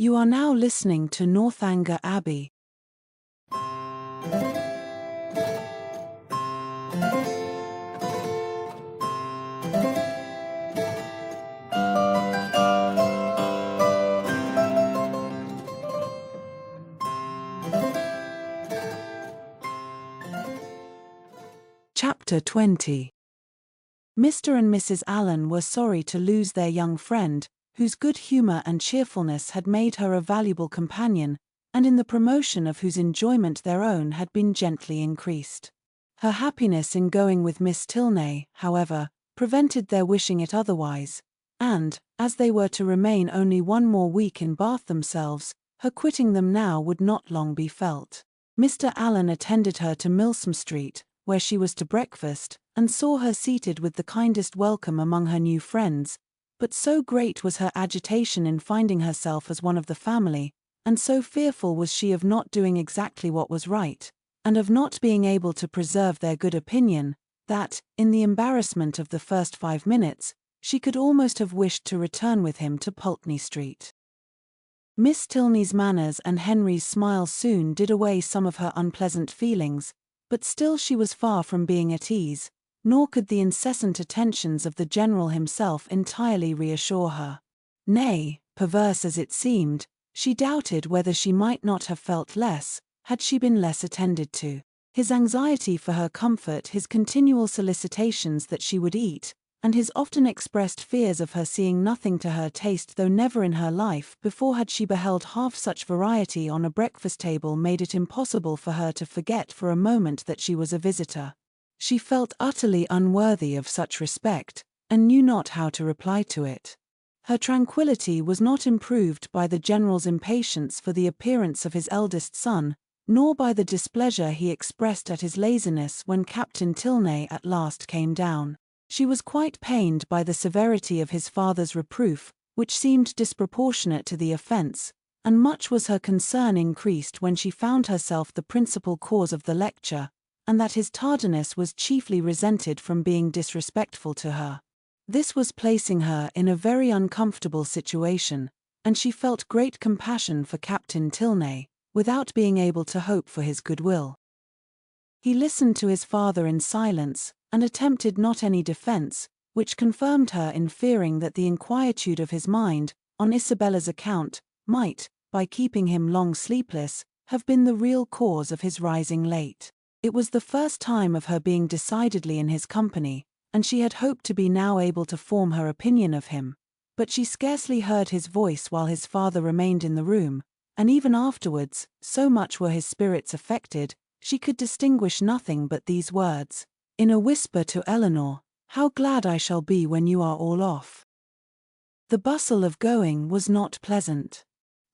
You are now listening to Northanger Abbey. Chapter 20. Mr. and Mrs. Allen were sorry to lose their young friend, whose good humor and cheerfulness had made her a valuable companion, and in the promotion of whose enjoyment their own had been gently increased. Her happiness in going with Miss Tilney, however, prevented their wishing it otherwise, and, as they were to remain only one more week in Bath themselves, her quitting them now would not long be felt. Mr. Allen attended her to Milsom Street, where she was to breakfast, and saw her seated with the kindest welcome among her new friends, but so great was her agitation in finding herself as one of the family, and so fearful was she of not doing exactly what was right, and of not being able to preserve their good opinion, that, in the embarrassment of the first 5 minutes, she could almost have wished to return with him to Pulteney Street. Miss Tilney's manners and Henry's smile soon did away some of her unpleasant feelings, but still she was far from being at ease, nor could the incessant attentions of the General himself entirely reassure her. Nay, perverse as it seemed, she doubted whether she might not have felt less, had she been less attended to. His anxiety for her comfort, his continual solicitations that she would eat, and his often expressed fears of her seeing nothing to her taste though never in her life before had she beheld half such variety on a breakfast table made it impossible for her to forget for a moment that she was a visitor. She felt utterly unworthy of such respect, and knew not how to reply to it. Her tranquillity was not improved by the General's impatience for the appearance of his eldest son, nor by the displeasure he expressed at his laziness when Captain Tilney at last came down. She was quite pained by the severity of his father's reproof, which seemed disproportionate to the offence, and much was her concern increased when she found herself the principal cause of the lecture, and that his tardiness was chiefly resented from being disrespectful to her. This was placing her in a very uncomfortable situation, and she felt great compassion for Captain Tilney, without being able to hope for his goodwill. He listened to his father in silence, and attempted not any defence, which confirmed her in fearing that the inquietude of his mind, on Isabella's account, might, by keeping him long sleepless, have been the real cause of his rising late. It was the first time of her being decidedly in his company, and she had hoped to be now able to form her opinion of him, but she scarcely heard his voice while his father remained in the room, and even afterwards, so much were his spirits affected, she could distinguish nothing but these words, in a whisper to Eleanor, "How glad I shall be when you are all off." The bustle of going was not pleasant.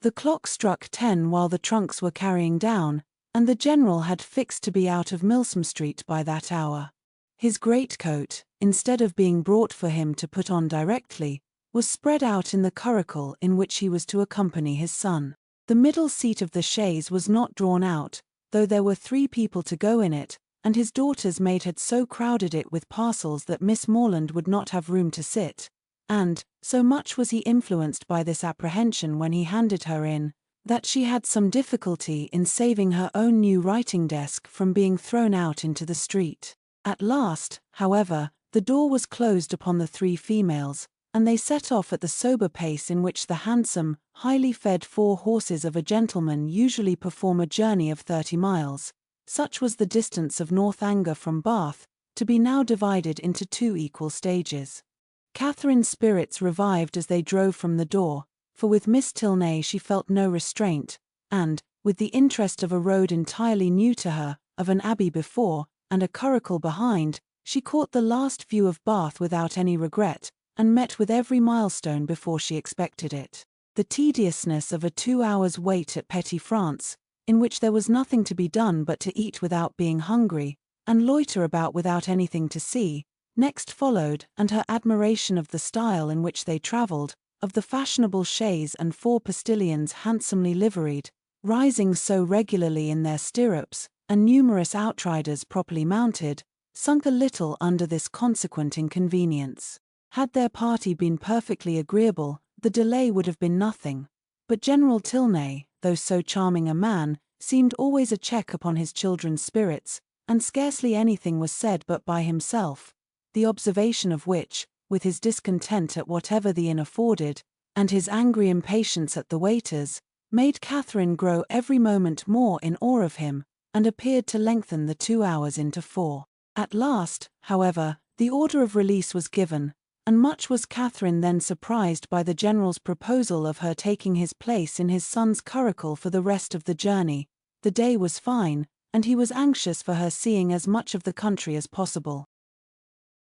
The clock struck 10 while the trunks were carrying down, and the General had fixed to be out of Milsom Street by that hour. His greatcoat, instead of being brought for him to put on directly, was spread out in the curricle in which he was to accompany his son. The middle seat of the chaise was not drawn out, though there were 3 people to go in it, and his daughter's maid had so crowded it with parcels that Miss Morland would not have room to sit, and, so much was he influenced by this apprehension when he handed her in, that she had some difficulty in saving her own new writing desk from being thrown out into the street. At last, however, the door was closed upon the 3 females, and they set off at the sober pace in which the handsome, highly fed 4 horses of a gentleman usually perform a journey of 30 miles. Such was the distance of Northanger from Bath, to be now divided into 2 equal stages. Catherine's spirits revived as they drove from the door, for with Miss Tilney she felt no restraint, and, with the interest of a road entirely new to her, of an abbey before, and a curricle behind, she caught the last view of Bath without any regret, and met with every milestone before she expected it. The tediousness of a 2 hours' wait at Petit France, in which there was nothing to be done but to eat without being hungry, and loiter about without anything to see, next followed, and her admiration of the style in which they travelled, of the fashionable chaise and 4 postilions handsomely liveried, rising so regularly in their stirrups, and numerous outriders properly mounted, sunk a little under this consequent inconvenience. Had their party been perfectly agreeable, the delay would have been nothing, But General Tilney, though so charming a man, seemed always a check upon his children's spirits, and scarcely anything was said but by himself, the observation of which, with his discontent at whatever the inn afforded, and his angry impatience at the waiters, made Catherine grow every moment more in awe of him, and appeared to lengthen the 2 hours into 4. At last, however, the order of release was given, and much was Catherine then surprised by the General's proposal of her taking his place in his son's curricle for the rest of the journey. The day was fine, and he was anxious for her seeing as much of the country as possible.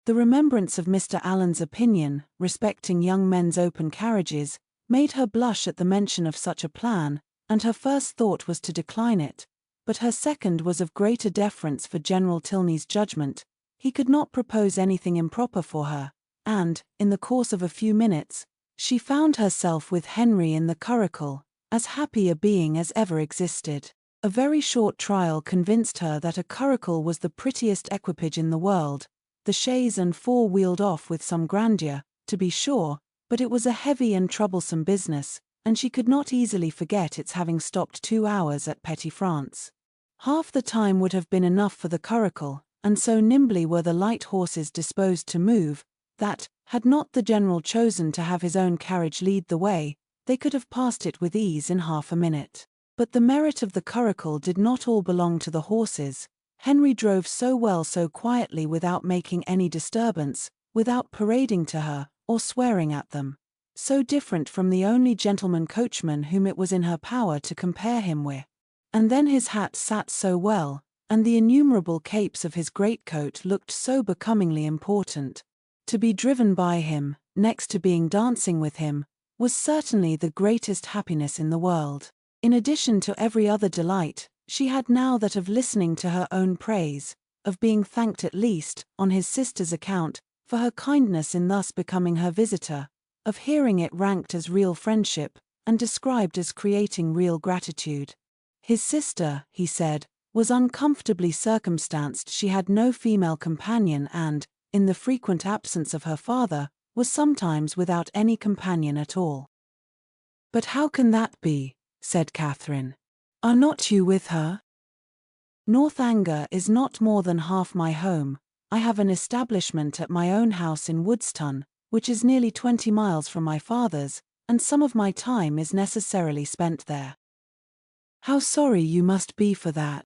The remembrance of Mr. Allen's opinion respecting young men's open carriages made her blush at the mention of such a plan, and her first thought was to decline it, but her second was of greater deference for General Tilney's judgment. He could not propose anything improper for her, and, in the course of a few minutes, she found herself with Henry in the curricle, as happy a being as ever existed. A very short trial convinced her that a curricle was the prettiest equipage in the world. The chaise and four wheeled off with some grandeur, to be sure, but it was a heavy and troublesome business, and she could not easily forget its having stopped 2 hours at Petit France. Half the time would have been enough for the curricle, and so nimbly were the light horses disposed to move, that, had not the General chosen to have his own carriage lead the way, they could have passed it with ease in half a minute. But the merit of the curricle did not all belong to the horses. Henry drove so well so quietly without making any disturbance, without parading to her, or swearing at them. So different from the only gentleman coachman whom it was in her power to compare him with. And then his hat sat so well, and the innumerable capes of his greatcoat looked so becomingly important. To be driven by him, next to being dancing with him, was certainly the greatest happiness in the world. In addition to every other delight, she had now that of listening to her own praise, of being thanked at least, on his sister's account, for her kindness in thus becoming her visitor, of hearing it ranked as real friendship, and described as creating real gratitude. His sister, he said, was uncomfortably circumstanced. She had no female companion and, in the frequent absence of her father, was sometimes without any companion at all. "But how can that be?" said Catherine. "Are not you with her?" "Northanger is not more than half my home. I have an establishment at my own house in Woodstown, which is nearly 20 miles from my father's, and some of my time is necessarily spent there." "How sorry you must be for that."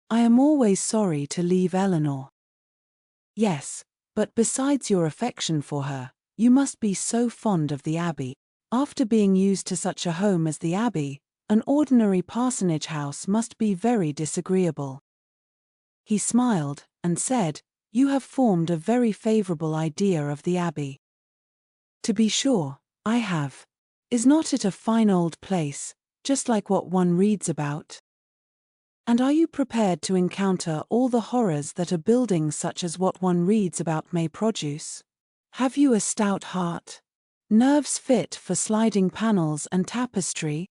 "I am always sorry to leave Eleanor." "Yes, but besides your affection for her, you must be so fond of the Abbey. After being used to such a home as the Abbey, an ordinary parsonage house must be very disagreeable." He smiled, and said, "You have formed a very favorable idea of the Abbey." "To be sure, I have. Is not it a fine old place, just like what one reads about? And are you prepared to encounter all the horrors that a building such as what one reads about may produce? Have you a stout heart? Nerves fit for sliding panels and tapestry?"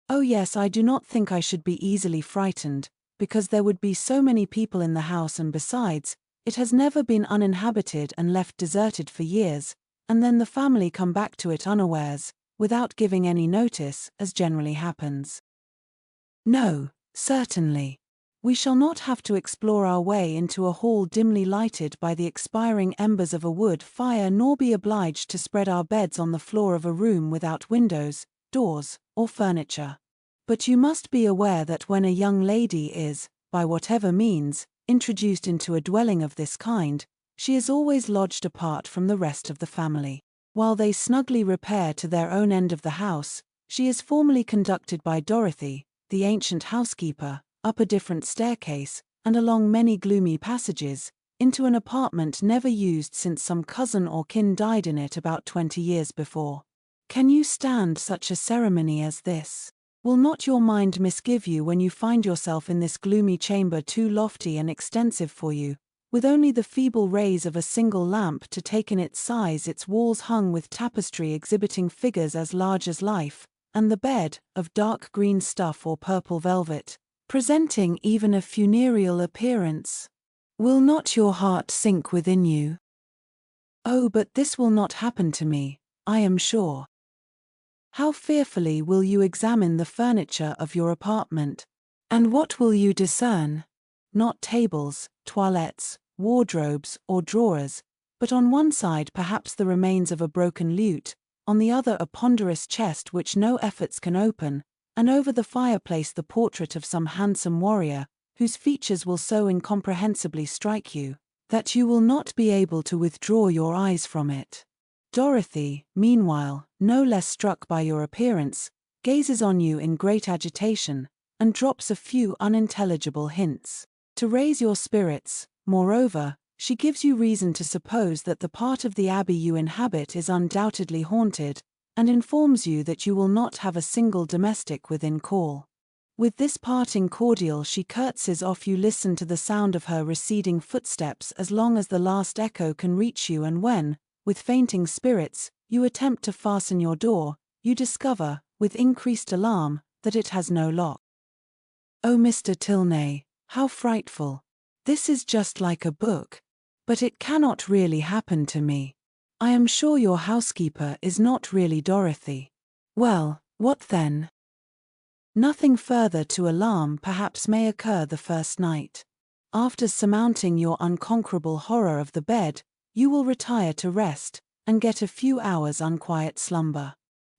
"Oh yes, I do not think I should be easily frightened, because there would be so many people in the house, and besides, it has never been uninhabited and left deserted for years, and then the family come back to it unawares, without giving any notice, as generally happens." "No, certainly. We shall not have to explore our way into a hall dimly lighted by the expiring embers of a wood fire, nor be obliged to spread our beds on the floor of a room without windows, doors, or furniture. But you must be aware that when a young lady is, by whatever means, introduced into a dwelling of this kind, she is always lodged apart from the rest of the family. While they snugly repair to their own end of the house, she is formally conducted by Dorothy, the ancient housekeeper, up a different staircase, and along many gloomy passages, into an apartment never used since some cousin or kin died in it about 20 years before. Can you stand such a ceremony as this? Will not your mind misgive you when you find yourself in this gloomy chamber too lofty and extensive for you, with only the feeble rays of a single lamp to take in its size, its walls hung with tapestry exhibiting figures as large as life, and the bed, of dark green stuff or purple velvet, presenting even a funereal appearance? Will not your heart sink within you? Oh, but this will not happen to me, I am sure." How fearfully will you examine the furniture of your apartment? And what will you discern? Not tables, toilettes, wardrobes, or drawers, but on one side perhaps the remains of a broken lute, on the other a ponderous chest which no efforts can open, and over the fireplace the portrait of some handsome warrior, whose features will so incomprehensibly strike you, that you will not be able to withdraw your eyes from it. Dorothy, meanwhile, no less struck by your appearance, gazes on you in great agitation, and drops a few unintelligible hints. To raise your spirits, moreover, she gives you reason to suppose that the part of the abbey you inhabit is undoubtedly haunted, and informs you that you will not have a single domestic within call. With this parting cordial she curtsies off. You listen to the sound of her receding footsteps as long as the last echo can reach you, and when, with fainting spirits, you attempt to fasten your door, you discover, with increased alarm, that it has no lock. Oh, Mr. Tilney, how frightful! This is just like a book. But it cannot really happen to me. I am sure your housekeeper is not really Dorothy. Well, what then? Nothing further to alarm perhaps may occur the first night. After surmounting your unconquerable horror of the bed, you will retire to rest, and get a few hours' unquiet slumber.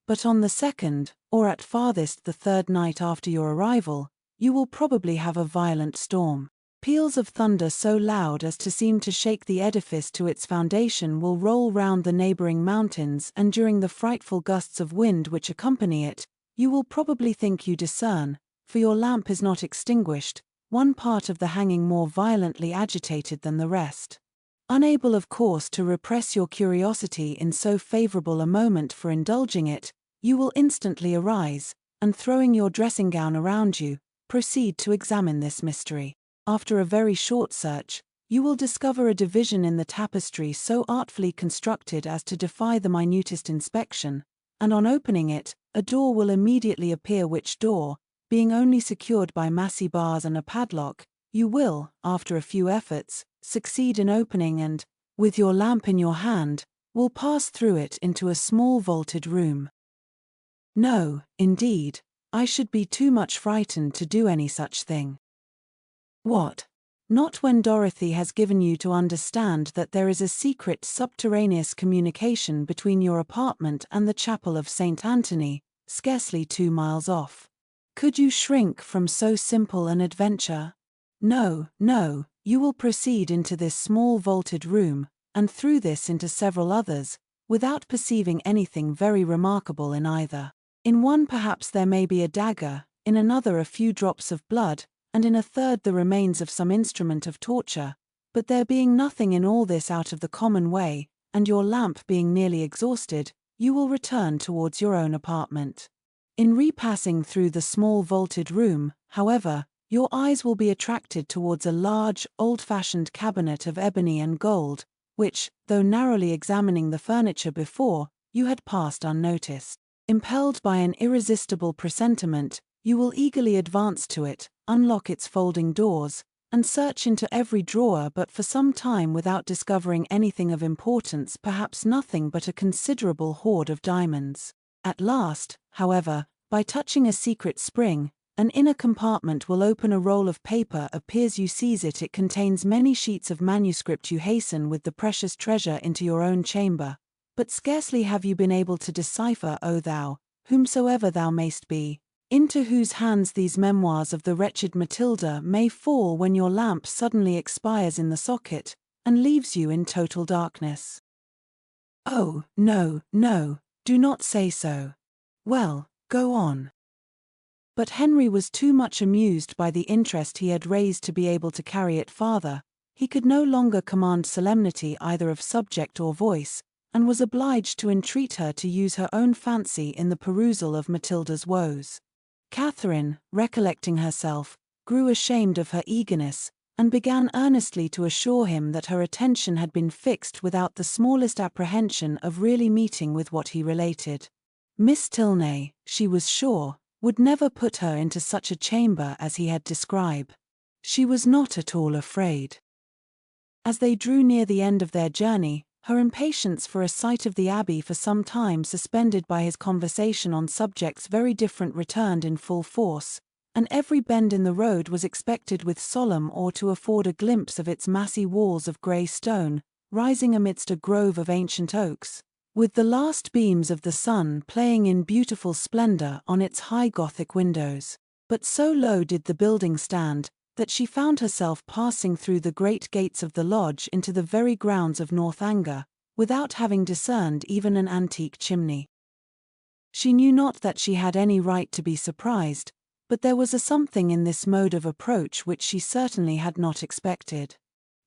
But on the second, or at farthest the third night after your arrival, you will probably have a violent storm. Peals of thunder so loud as to seem to shake the edifice to its foundation will roll round the neighboring mountains, and during the frightful gusts of wind which accompany it, you will probably think you discern, for your lamp is not extinguished, one part of the hanging more violently agitated than the rest. Unable of course to repress your curiosity in so favorable a moment for indulging it, you will instantly arise, and throwing your dressing-gown around you, proceed to examine this mystery. After a very short search, you will discover a division in the tapestry so artfully constructed as to defy the minutest inspection, and on opening it, a door will immediately appear, which door, being only secured by massy bars and a padlock, you will, after a few efforts, succeed in opening and, with your lamp in your hand, will pass through it into a small vaulted room. No, indeed, I should be too much frightened to do any such thing. What? Not when Dorothy has given you to understand that there is a secret subterraneous communication between your apartment and the chapel of St. Anthony, scarcely 2 miles off. Could you shrink from so simple an adventure? No, no, you will proceed into this small vaulted room, and through this into several others, without perceiving anything very remarkable in either. In one perhaps there may be a dagger, in another a few drops of blood, and in a third the remains of some instrument of torture, but there being nothing in all this out of the common way, and your lamp being nearly exhausted, you will return towards your own apartment. In repassing through the small vaulted room, however, your eyes will be attracted towards a large, old-fashioned cabinet of ebony and gold, which, though narrowly examining the furniture before, you had passed unnoticed. Impelled by an irresistible presentiment, you will eagerly advance to it, unlock its folding doors, and search into every drawer, but for some time without discovering anything of importance, perhaps nothing but a considerable hoard of diamonds. At last, however, by touching a secret spring, an inner compartment will open. A roll of paper appears. You seize it. It contains many sheets of manuscript. You hasten with the precious treasure into your own chamber, but scarcely have you been able to decipher, O thou, whomsoever thou mayst be, into whose hands these memoirs of the wretched Matilda may fall, when your lamp suddenly expires in the socket, and leaves you in total darkness. Oh, no, no, do not say so. Well, go on. But Henry was too much amused by the interest he had raised to be able to carry it farther. He could no longer command solemnity either of subject or voice, and was obliged to entreat her to use her own fancy in the perusal of Matilda's woes. Catherine, recollecting herself, grew ashamed of her eagerness, and began earnestly to assure him that her attention had been fixed without the smallest apprehension of really meeting with what he related. Miss Tilney, she was sure, would never put her into such a chamber as he had described. She was not at all afraid. As they drew near the end of their journey, her impatience for a sight of the Abbey for some time suspended by his conversation on subjects very different returned in full force, and every bend in the road was expected with solemn awe to afford a glimpse of its massy walls of grey stone, rising amidst a grove of ancient oaks, with the last beams of the sun playing in beautiful splendour on its high Gothic windows. But so low did the building stand, that she found herself passing through the great gates of the lodge into the very grounds of Northanger, without having discerned even an antique chimney. She knew not that she had any right to be surprised, but there was a something in this mode of approach which she certainly had not expected.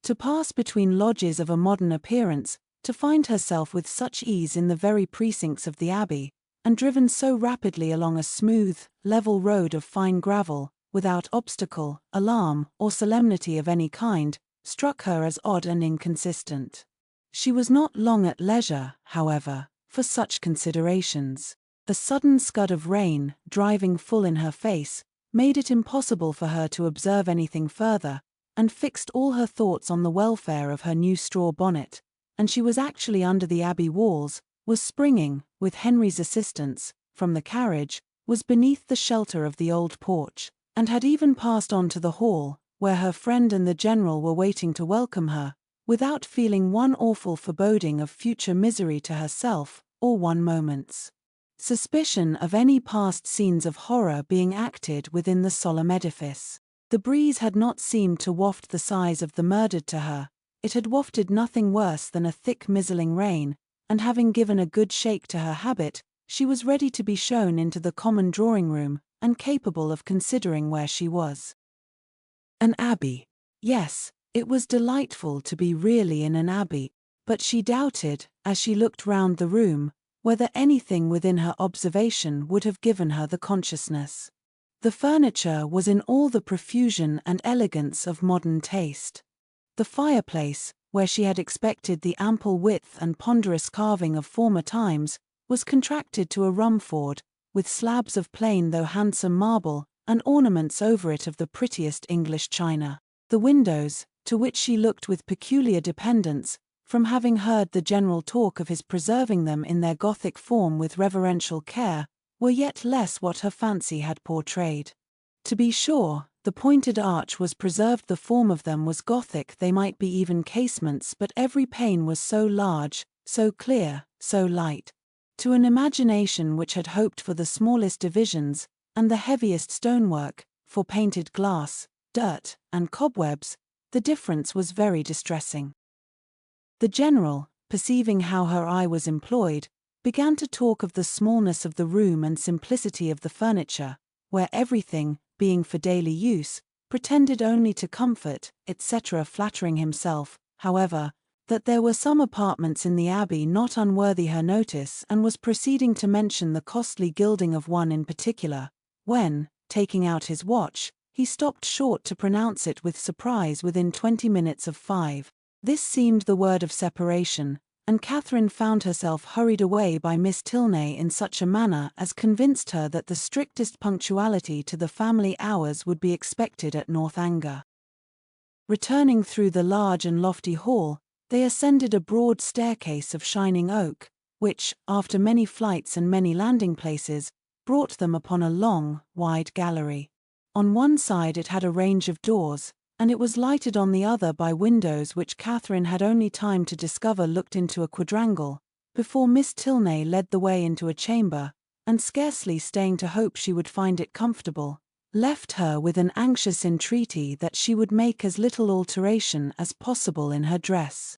To pass between lodges of a modern appearance, to find herself with such ease in the very precincts of the Abbey, and driven so rapidly along a smooth, level road of fine gravel, without obstacle, alarm, or solemnity of any kind, struck her as odd and inconsistent. She was not long at leisure, however, for such considerations. A sudden scud of rain, driving full in her face, made it impossible for her to observe anything further, and fixed all her thoughts on the welfare of her new straw bonnet, and she was actually under the Abbey walls, was springing, with Henry's assistance, from the carriage, was beneath the shelter of the old porch, and had even passed on to the hall, where her friend and the general were waiting to welcome her, without feeling one awful foreboding of future misery to herself, or one moment's suspicion of any past scenes of horror being acted within the solemn edifice. The breeze had not seemed to waft the sighs of the murdered to her, it had wafted nothing worse than a thick mizzling rain, and having given a good shake to her habit, she was ready to be shown into the common drawing-room, and capable of considering where she was. An abbey. Yes, it was delightful to be really in an abbey, but she doubted, as she looked round the room, whether anything within her observation would have given her the consciousness. The furniture was in all the profusion and elegance of modern taste. The fireplace, where she had expected the ample width and ponderous carving of former times, was contracted to a Rumford, with slabs of plain though handsome marble, and ornaments over it of the prettiest English china. The windows, to which she looked with peculiar dependence, from having heard the general talk of his preserving them in their Gothic form with reverential care, were yet less what her fancy had portrayed. To be sure, the pointed arch was preserved, the form of them was Gothic, they might be even casements, but every pane was so large, so clear, so light. To an imagination which had hoped for the smallest divisions, and the heaviest stonework, for painted glass, dirt, and cobwebs, the difference was very distressing. The general, perceiving how her eye was employed, began to talk of the smallness of the room and simplicity of the furniture, where everything, being for daily use, pretended only to comfort, etc., flattering himself, however, that there were some apartments in the Abbey not unworthy her notice, and was proceeding to mention the costly gilding of one in particular, when, taking out his watch, he stopped short to pronounce it with surprise within 20 minutes of 5. This seemed the word of separation, and Catherine found herself hurried away by Miss Tilney in such a manner as convinced her that the strictest punctuality to the family hours would be expected at Northanger. Returning through the large and lofty hall, they ascended a broad staircase of shining oak, which, after many flights and many landing places, brought them upon a long, wide gallery. On one side it had a range of doors, and it was lighted on the other by windows which Catherine had only time to discover looked into a quadrangle, before Miss Tilney led the way into a chamber, and scarcely staying to hope she would find it comfortable, left her with an anxious entreaty that she would make as little alteration as possible in her dress.